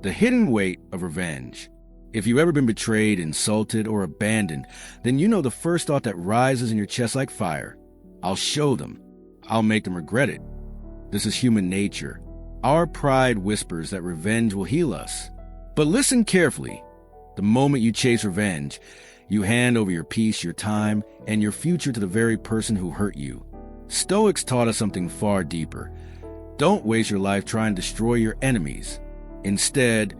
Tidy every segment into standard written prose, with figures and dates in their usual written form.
The hidden weight of revenge. If you've ever been betrayed, insulted, or abandoned, then you know the first thought that rises in your chest like fire. I'll show them. I'll make them regret it. This is human nature. Our pride whispers that revenge will heal us. But listen carefully. The moment you chase revenge, you hand over your peace, your time, and your future to the very person who hurt you. Stoics taught us something far deeper. Don't waste your life trying to destroy your enemies. Instead,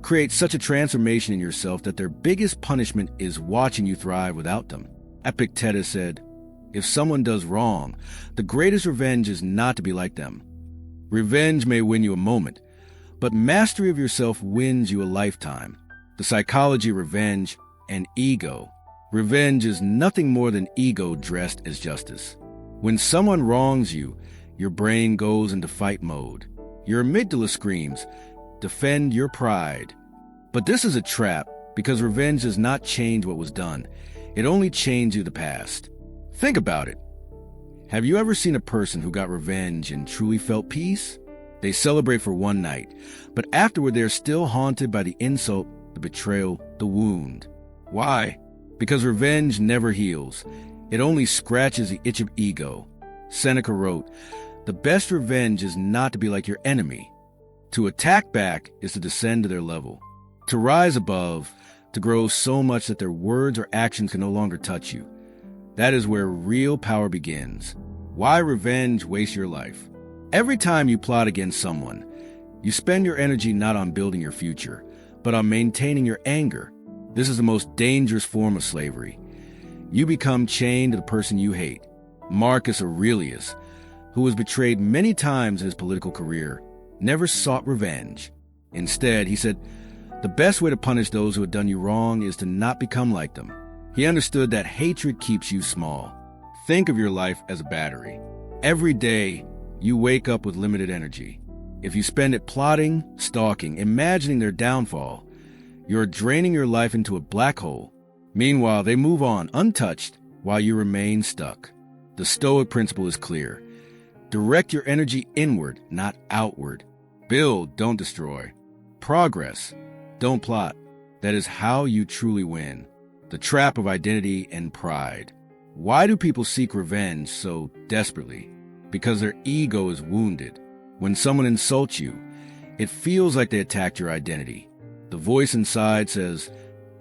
create such a transformation in yourself that their biggest punishment is watching you thrive without them. Epictetus said, "If someone does wrong, the greatest revenge is not to be like them." Revenge may win you a moment, but mastery of yourself wins you a lifetime. The psychology of revenge and ego. Revenge is nothing more than ego dressed as justice. When someone wrongs you, your brain goes into fight mode. Your amygdala screams, "Defend your pride." But this is a trap, because revenge does not change what was done. It only changes the past. Think about it. Have you ever seen a person who got revenge and truly felt peace? They celebrate for one night, but afterward they're still haunted by the insult, the betrayal, the wound. Why? Because revenge never heals. It only scratches the itch of ego. Seneca wrote, "The best revenge is not to be like your enemy. To attack back is to descend to their level. To rise above, to grow so much that their words or actions can no longer touch you. That is where real power begins." Why revenge waste your life? Every time you plot against someone, you spend your energy not on building your future, but on maintaining your anger. This is the most dangerous form of slavery. You become chained to the person you hate. Marcus Aurelius, who was betrayed many times in his political career, never sought revenge. Instead, he said, the best way to punish those who had done you wrong is to not become like them. He understood that hatred keeps you small. Think of your life as a battery. Every day, you wake up with limited energy. If you spend it plotting, stalking, imagining their downfall, you're draining your life into a black hole. Meanwhile, they move on untouched while you remain stuck. The Stoic principle is clear. Direct your energy inward, not outward. Build, don't destroy. Progress, don't plot. That is how you truly win. The trap of identity and pride. Why do people seek revenge so desperately? Because their ego is wounded. When someone insults you, it feels like they attacked your identity. The voice inside says,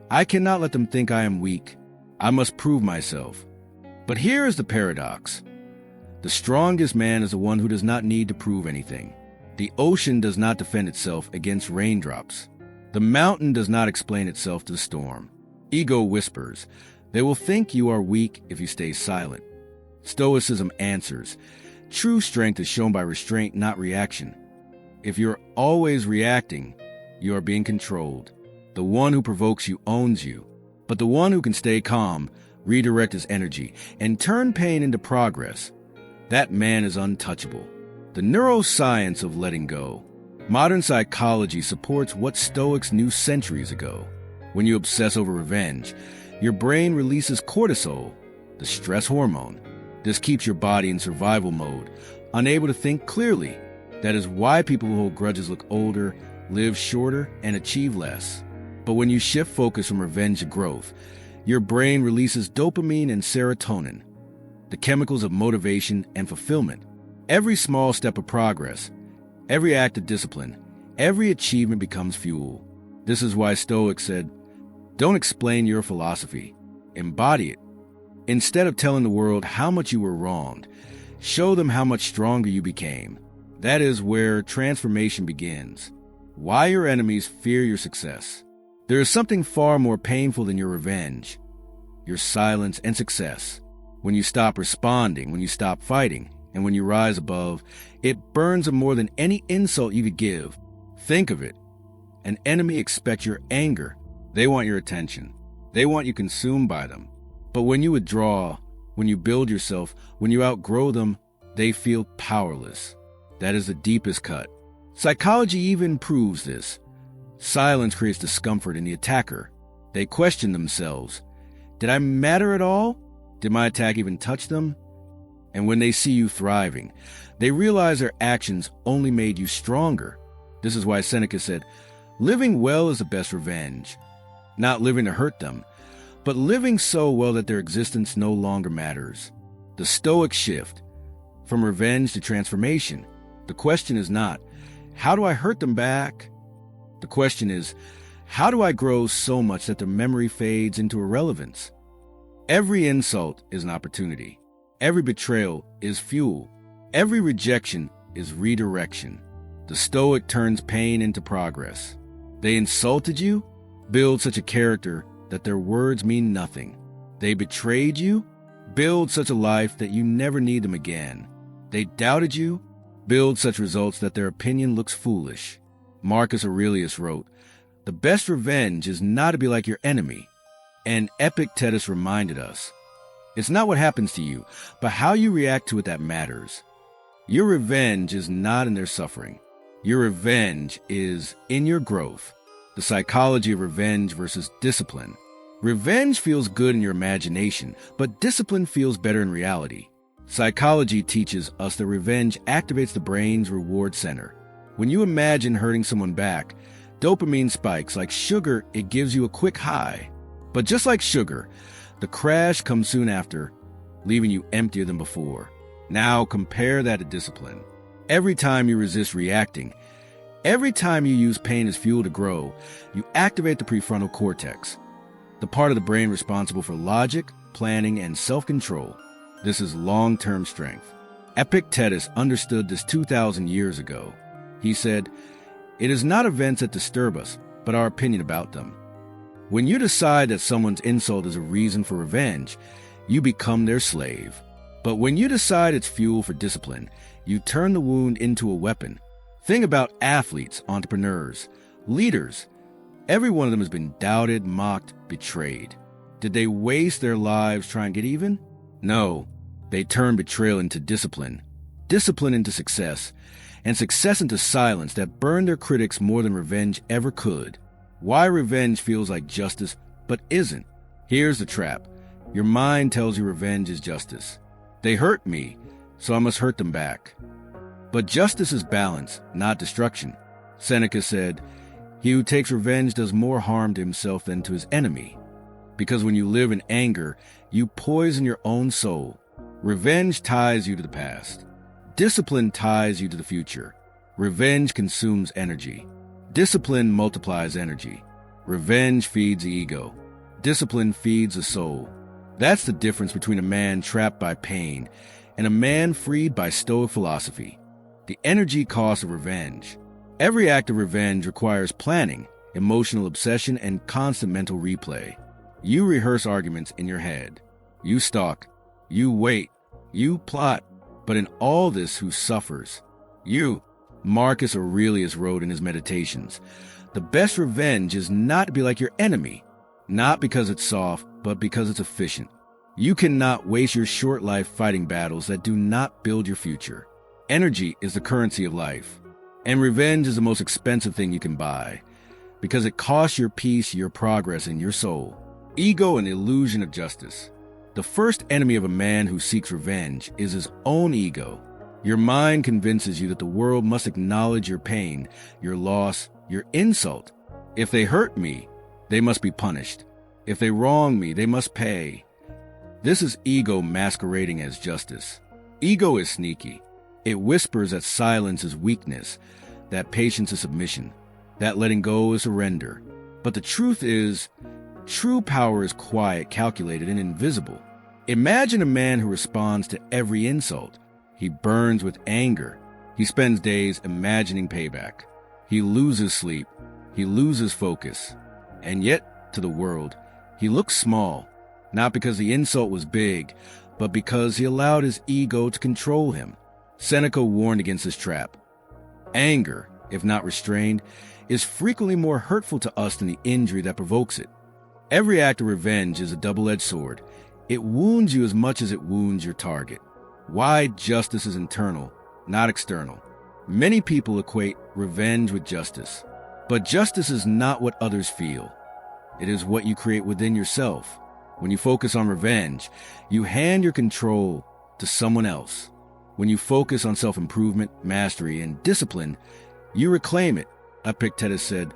"I cannot let them think I am weak. I must prove myself." But here is the paradox. The strongest man is the one who does not need to prove anything. The ocean does not defend itself against raindrops. The mountain does not explain itself to the storm. Ego whispers, "They will think you are weak if you stay silent." Stoicism answers, "True strength is shown by restraint, not reaction." If you're always reacting, you are being controlled. The one who provokes you owns you. But the one who can stay calm, redirect his energy, and turn pain into progress, that man is untouchable. The neuroscience of letting go. Modern psychology supports what Stoics knew centuries ago. When you obsess over revenge, your brain releases cortisol, the stress hormone. This keeps your body in survival mode, unable to think clearly. That is why people who hold grudges look older, live shorter, and achieve less. But when you shift focus from revenge to growth, your brain releases dopamine and serotonin, the chemicals of motivation and fulfillment. Every small step of progress, every act of discipline, every achievement becomes fuel. This is why Stoics said, "Don't explain your philosophy, embody it." Instead of telling the world how much you were wronged, show them how much stronger you became. That is where transformation begins. Why your enemies fear your success. There is something far more painful than your revenge, your silence and success. When you stop responding, when you stop fighting, and when you rise above, it burns them more than any insult you could give. Think of it. An enemy expects your anger. They want your attention. They want you consumed by them. But when you withdraw, when you build yourself, when you outgrow them, they feel powerless. That is the deepest cut. Psychology even proves this. Silence creates discomfort in the attacker. They question themselves. Did I matter at all? Did my attack even touch them? And when they see you thriving, they realize their actions only made you stronger. This is why Seneca said, Living well is the best revenge. Not living to hurt them, but living so well that their existence no longer matters. The Stoic shift from revenge to transformation. The question is not, how do I hurt them back? The question is, how do I grow so much that the memory fades into irrelevance? Every insult is an opportunity. Every betrayal is fuel. Every rejection is redirection. The Stoic turns pain into progress. They insulted you? Build such a character that their words mean nothing. They betrayed you? Build such a life that you never need them again. They doubted you? Build such results that their opinion looks foolish. Marcus Aurelius wrote, "The best revenge is not to be like your enemy." And Epictetus reminded us, it's not what happens to you, but how you react to it that matters. Your revenge is not in their suffering. Your revenge is in your growth. The psychology of revenge versus discipline. Revenge feels good in your imagination, but discipline feels better in reality. Psychology teaches us that revenge activates the brain's reward center. When you imagine hurting someone back, dopamine spikes. Like sugar, it gives you a quick high. But just like sugar, the crash comes soon after, leaving you emptier than before. Now compare that to discipline. Every time you resist reacting, every time you use pain as fuel to grow, you activate the prefrontal cortex, the part of the brain responsible for logic, planning, and self-control. This is long-term strength. Epictetus understood this 2,000 years ago. He said, "It is not events that disturb us, but our opinion about them." When you decide that someone's insult is a reason for revenge, you become their slave. But when you decide it's fuel for discipline, you turn the wound into a weapon. Think about athletes, entrepreneurs, leaders. Every one of them has been doubted, mocked, betrayed. Did they waste their lives trying to get even? No. They turned betrayal into discipline, discipline into success, and success into silence that burned their critics more than revenge ever could. Why revenge feels like justice, but isn't. Here's the trap. Your mind tells you revenge is justice. They hurt me, so I must hurt them back. But justice is balance, not destruction. Seneca said, "He who takes revenge does more harm to himself than to his enemy." Because when you live in anger, you poison your own soul. Revenge ties you to the past. Discipline ties you to the future. Revenge consumes energy. Discipline multiplies energy. Revenge feeds the ego. Discipline feeds the soul. That's the difference between a man trapped by pain and a man freed by Stoic philosophy. The energy cost of revenge. Every act of revenge requires planning, emotional obsession, and constant mental replay. You rehearse arguments in your head. You stalk. You wait. You plot. But in all this, who suffers? You. Marcus Aurelius wrote in his Meditations, "The best revenge is not to be like your enemy, not because it's soft, but because it's efficient." You cannot waste your short life fighting battles that do not build your future. Energy is the currency of life, and revenge is the most expensive thing you can buy, because it costs your peace, your progress, and your soul. Ego and the illusion of justice. The first enemy of a man who seeks revenge is his own ego. Your mind convinces you that the world must acknowledge your pain, your loss, your insult. If they hurt me, they must be punished. If they wrong me, they must pay. This is ego masquerading as justice. Ego is sneaky. It whispers that silence is weakness, that patience is submission, that letting go is surrender. But the truth is, true power is quiet, calculated, and invisible. Imagine a man who responds to every insult. He burns with anger. He spends days imagining payback. He loses sleep. He loses focus. And yet, to the world, he looks small, not because the insult was big, but because he allowed his ego to control him. Seneca warned against this trap. Anger, if not restrained, is frequently more hurtful to us than the injury that provokes it. Every act of revenge is a double-edged sword. It wounds you as much as it wounds your target. Why justice is internal, not external. Many people equate revenge with justice. But justice is not what others feel. It is what you create within yourself. When you focus on revenge, you hand your control to someone else. When you focus on self-improvement, mastery, and discipline, you reclaim it. Epictetus said,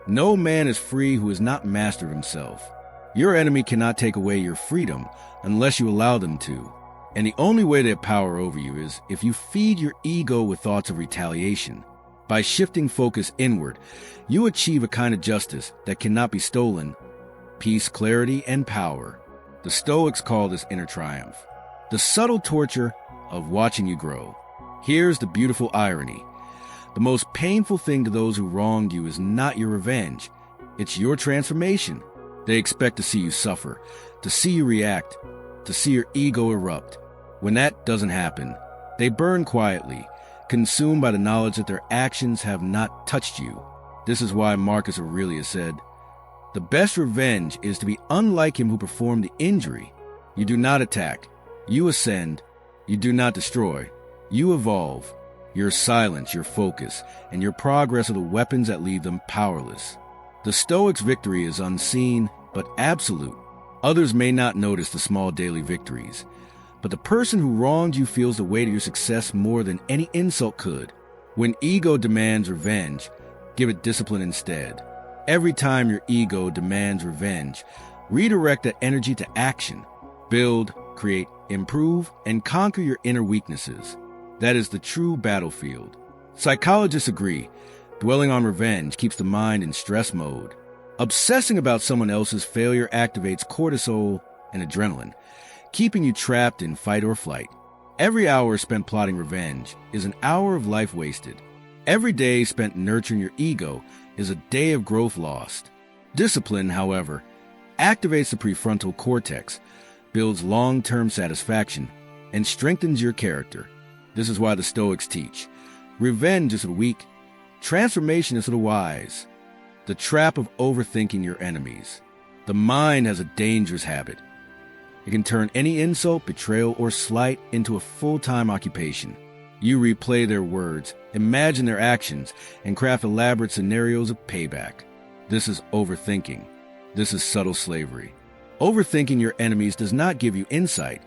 No man is free who is not master of himself. Your enemy cannot take away your freedom unless you allow them to. And the only way they have power over you is if you feed your ego with thoughts of retaliation. By shifting focus inward, you achieve a kind of justice that cannot be stolen: peace, clarity, and power. The Stoics call this inner triumph, the subtle torture of watching you grow. Here's the beautiful irony. The most painful thing to those who wronged you is not your revenge. It's your transformation. They expect to see you suffer, to see you react, to see your ego erupt. When that doesn't happen, they burn quietly, consumed by the knowledge that their actions have not touched you. This is why Marcus Aurelius said, "The best revenge is to be unlike him who performed the injury." You do not attack. You ascend. You do not destroy. You evolve. Your silence, your focus, and your progress are the weapons that leave them powerless. The Stoics' victory is unseen, but absolute. Others may not notice the small daily victories, but the person who wronged you feels the weight of your success more than any insult could. When ego demands revenge, give it discipline instead. Every time your ego demands revenge, redirect that energy to action. Build, create, improve, and conquer your inner weaknesses. That is the true battlefield. Psychologists agree, dwelling on revenge keeps the mind in stress mode. Obsessing about someone else's failure activates cortisol and adrenaline, keeping you trapped in fight or flight. Every hour spent plotting revenge is an hour of life wasted. Every day spent nurturing your ego is a day of growth lost. Discipline, however, activates the prefrontal cortex, builds long-term satisfaction, and strengthens your character. This is why the Stoics teach, revenge is for the weak, transformation is for the wise. The trap of overthinking your enemies. The mind has a dangerous habit. It can turn any insult, betrayal, or slight into a full-time occupation. You replay their words, imagine their actions, and craft elaborate scenarios of payback. This is overthinking. This is subtle slavery. Overthinking your enemies does not give you insight.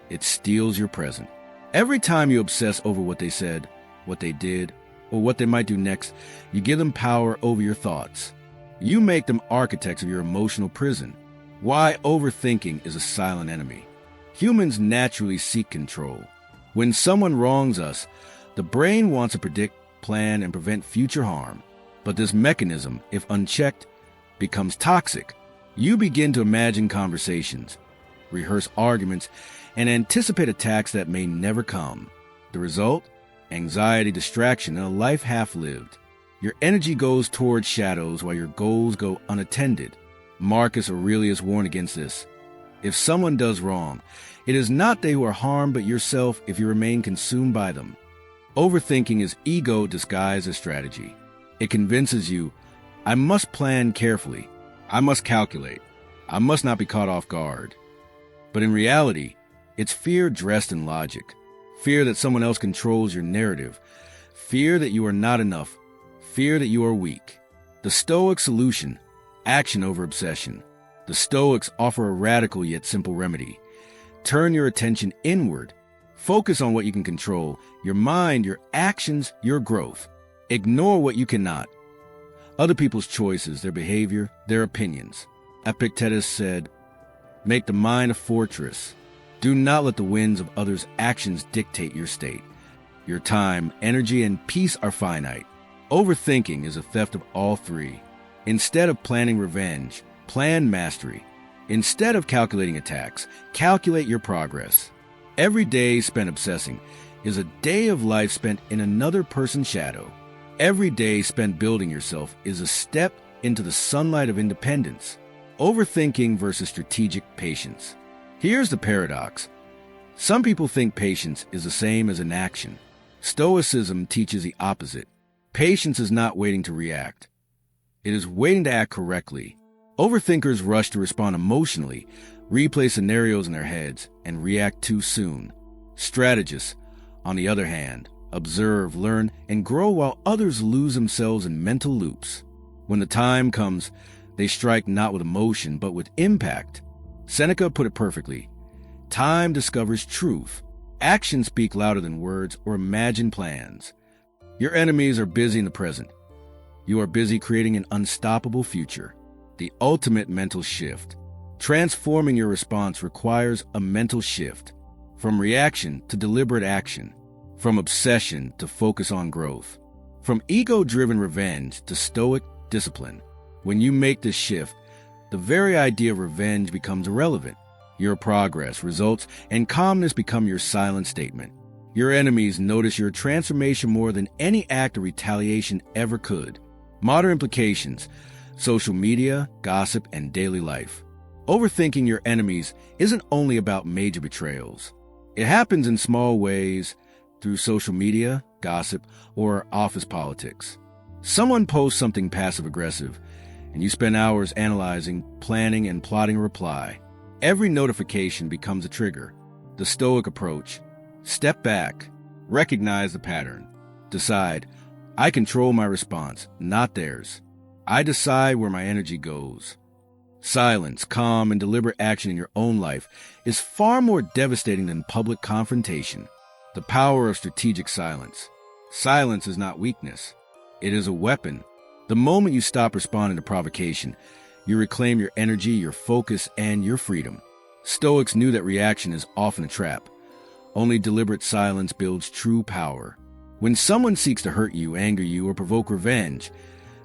It steals your present. Every time you obsess over what they said, what they did, or what they might do next, you give them power over your thoughts. You make them architects of your emotional prison. Why overthinking is a silent enemy. Humans naturally seek control. When someone wrongs us, the brain wants to predict, plan, and prevent future harm. But this mechanism, if unchecked, becomes toxic. You begin to imagine conversations, rehearse arguments, and anticipate attacks that may never come. The result? Anxiety, distraction, and a life half-lived. Your energy goes towards shadows while your goals go unattended. Marcus Aurelius warned against this. If someone does wrong, it is not they who are harmed but yourself if you remain consumed by them. Overthinking is ego disguised as strategy. It convinces you, I must plan carefully. I must calculate. I must not be caught off guard. But in reality, it's fear dressed in logic. Fear that someone else controls your narrative. Fear that you are not enough. Fear that you are weak. The Stoic solution: action over obsession. The Stoics offer a radical yet simple remedy. Turn your attention inward. Focus on what you can control, your mind, your actions, your growth. Ignore what you cannot. Other people's choices, their behavior, their opinions. Epictetus said, "Make the mind a fortress. Do not let the winds of others' actions dictate your state. Your time, energy, and peace are finite." Overthinking is a theft of all three. Instead of planning revenge, plan mastery. Instead of calculating attacks, calculate your progress. Every day spent obsessing is a day of life spent in another person's shadow. Every day spent building yourself is a step into the sunlight of independence. Overthinking versus strategic patience. Here's the paradox. Some people think patience is the same as inaction. Stoicism teaches the opposite. Patience is not waiting to react. It is waiting to act correctly. Overthinkers rush to respond emotionally, replay scenarios in their heads, and react too soon. Strategists, on the other hand, observe, learn, and grow while others lose themselves in mental loops. When the time comes, they strike not with emotion, but with impact. Seneca put it perfectly. Time discovers truth. Actions speak louder than words or imagined plans. Your enemies are busy in the present. You are busy creating an unstoppable future, the ultimate mental shift. Transforming your response requires a mental shift, from reaction to deliberate action, from obsession to focus on growth, from ego-driven revenge to stoic discipline. When you make this shift, the very idea of revenge becomes irrelevant. Your progress, results, and calmness become your silent statement. Your enemies notice your transformation more than any act of retaliation ever could. Modern implications: social media, gossip, and daily life. Overthinking your enemies isn't only about major betrayals. It happens in small ways through social media, gossip, or office politics. Someone posts something passive-aggressive, and you spend hours analyzing, planning, and plotting a reply. Every notification becomes a trigger. The Stoic approach: step back, recognize the pattern, decide, I control my response, not theirs. I decide where my energy goes. Silence, calm, and deliberate action in your own life is far more devastating than public confrontation. The power of strategic silence. Silence is not weakness. It is a weapon. The moment you stop responding to provocation, you reclaim your energy, your focus, and your freedom. Stoics knew that reaction is often a trap. Only deliberate silence builds true power. When someone seeks to hurt you, anger you, or provoke revenge,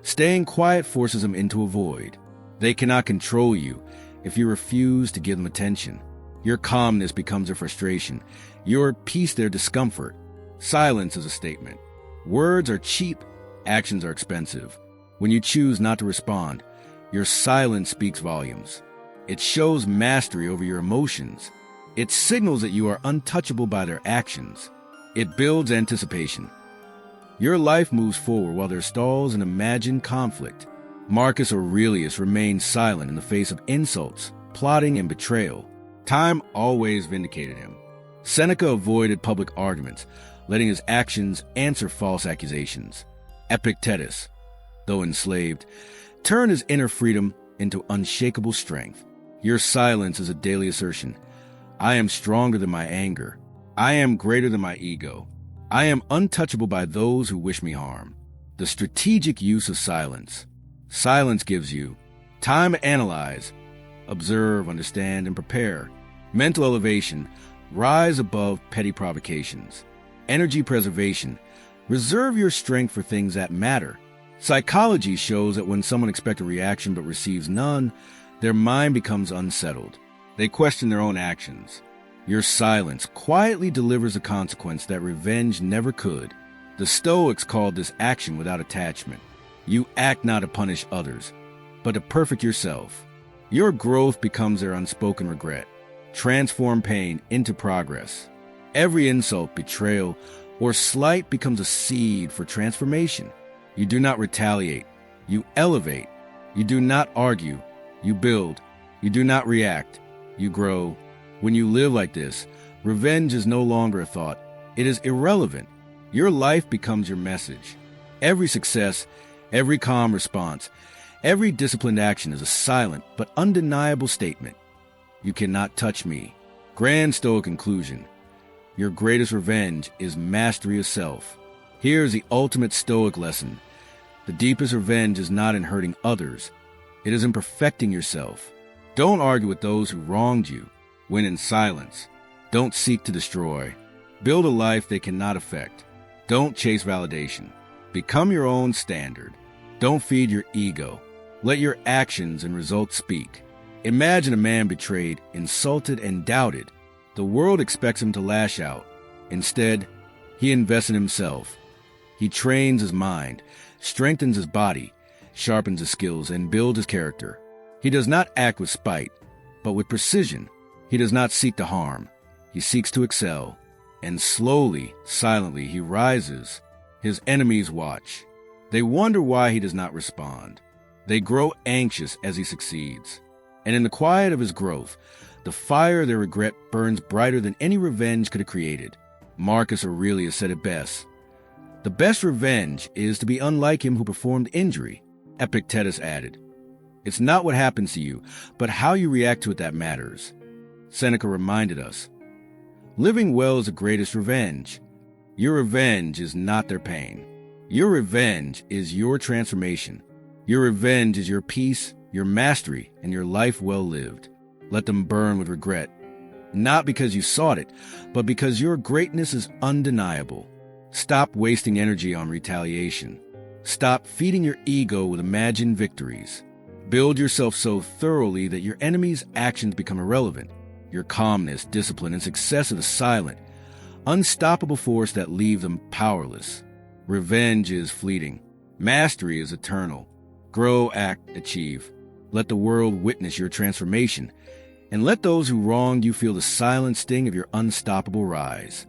staying quiet forces them into a void. They cannot control you if you refuse to give them attention. Your calmness becomes their frustration, your peace their discomfort. Silence is a statement. Words are cheap, actions are expensive. When you choose not to respond, your silence speaks volumes. It shows mastery over your emotions. It signals that you are untouchable by their actions. It builds anticipation. Your life moves forward while there stalls an imagined conflict. Marcus Aurelius remained silent in the face of insults, plotting, and betrayal. Time always vindicated him. Seneca avoided public arguments, letting his actions answer false accusations. Epictetus, though enslaved, turned his inner freedom into unshakable strength. Your silence is a daily assertion. I am stronger than my anger. I am greater than my ego. I am untouchable by those who wish me harm. The strategic use of silence. Silence gives you time to analyze, observe, understand, and prepare. Mental elevation. Rise above petty provocations. Energy preservation. Reserve your strength for things that matter. Psychology shows that when someone expects a reaction but receives none, their mind becomes unsettled. They question their own actions. Your silence quietly delivers a consequence that revenge never could. The Stoics called this action without attachment. You act not to punish others, but to perfect yourself. Your growth becomes their unspoken regret. Transform pain into progress. Every insult, betrayal, or slight becomes a seed for transformation. You do not retaliate. You elevate. You do not argue. You build. You do not react. You grow. When you live like this, revenge is no longer a thought. It is irrelevant. Your life becomes your message. Every success, every calm response, every disciplined action is a silent but undeniable statement. You cannot touch me. Grand Stoic conclusion. Your greatest revenge is mastery of self. Here is the ultimate Stoic lesson. The deepest revenge is not in hurting others. It is in perfecting yourself. Don't argue with those who wronged you. Win in silence. Don't seek to destroy. Build a life they cannot affect. Don't chase validation. Become your own standard. Don't feed your ego. Let your actions and results speak. Imagine a man betrayed, insulted, and doubted. The world expects him to lash out. Instead, he invests in himself. He trains his mind, strengthens his body, sharpens his skills, and builds his character. He does not act with spite, but with precision. He does not seek to harm. He seeks to excel. And slowly, silently, he rises. His enemies watch. They wonder why he does not respond. They grow anxious as he succeeds. And in the quiet of his growth, the fire of their regret burns brighter than any revenge could have created. Marcus Aurelius said it best. The best revenge is to be unlike him who performed injury. Epictetus added, it's not what happens to you, but how you react to it that matters. Seneca reminded us, living well is the greatest revenge. Your revenge is not their pain. Your revenge is your transformation. Your revenge is your peace, your mastery, and your life well lived. Let them burn with regret. Not because you sought it, but because your greatness is undeniable. Stop wasting energy on retaliation. Stop feeding your ego with imagined victories. Build yourself so thoroughly that your enemy's actions become irrelevant. Your calmness, discipline, and success are the silent, unstoppable force that leave them powerless. Revenge is fleeting. Mastery is eternal. Grow, act, achieve. Let the world witness your transformation, and let those who wronged you feel the silent sting of your unstoppable rise.